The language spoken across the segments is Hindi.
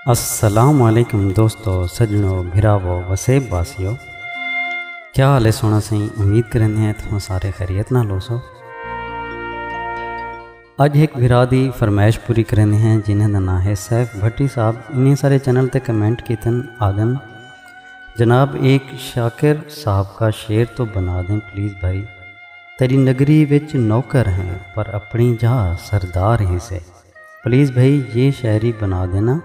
अस्सलाम वालेकुम दोस्तों, सजनों, भिरावो, वसेब वासियों, क्या हाल है? सोना सही उम्मीद करेंगे हैं तुम सारे खैरियत ना लो सो। अज एक भिरा दी फरमाइश पूरी करेंगे हैं जिन्हें का नाम है सैफ भट्टी साहब। इन्हें सारे चैनल ते कमेंट कीतन आदन जनाब एक शाकिर साहब का शेर तो बना दें प्लीज़ भाई। तेरी नगरी विच नौकर हैं पर अपनी जहाँ सरदार ही से। प्लीज़ भाई ये शायरी बना देना।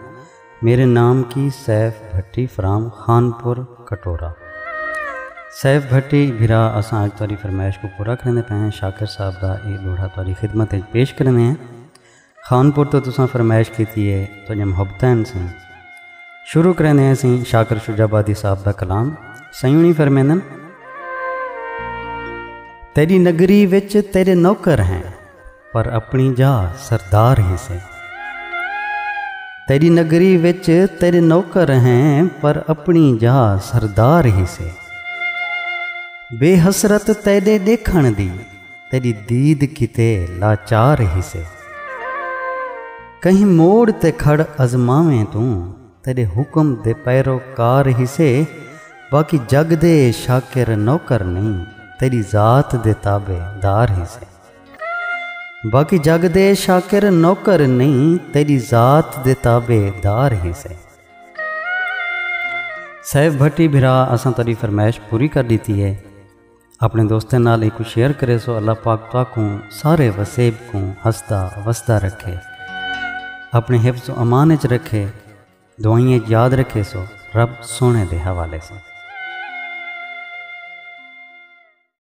मेरे नाम की सैफ भट्टी फ्राम खानपुर कटोरा। सैफ भट्टी भिरा असां अज तुहाडी फरमाइश को पूरा करने पे हैं। शाकिर साहब का ये लोढ़ा तुहाडी खिदमत पेश करने हैं। खानपुर तो तुसां फरमाइश की है तो मुहब्बतन से शुरू करने हैं। सी शाकिर शुजाबादी साहब का कलाम सयूनी फरमेंदन। तेरी नगरी विच तेरे नौकर हैं पर अपनी जा सरदार ही से। तेरी नगरी विच तेरे नौकर हैं पर अपनी जा सरदार ही से। बेहसरत तेरे देखण दी तेरी दीद किते लाचार ही से। कहीं मोड़ ते खड़ अजमावें तू तेरे हुक्म दे पैरोकार ही से। बाकी जग दे शाकिर नौकर नहीं तेरी जात दे ताबेदार ही से। बाकी जग दे शाकिर नौकर नहीं तेरी जात दे ताबेदार ही से। सैफ भट्टी भिरा असां तेरी फरमाइश पूरी कर दी है। अपने दोस्तों नाल एक शेयर करे सो अल्लाह पाक ताकू सारे वसेब को हंसदा वसदा रखे, अपने हिफ्ज़ अमान च रखे, दुआएं याद रखे सो रब सोने दे हवाले से।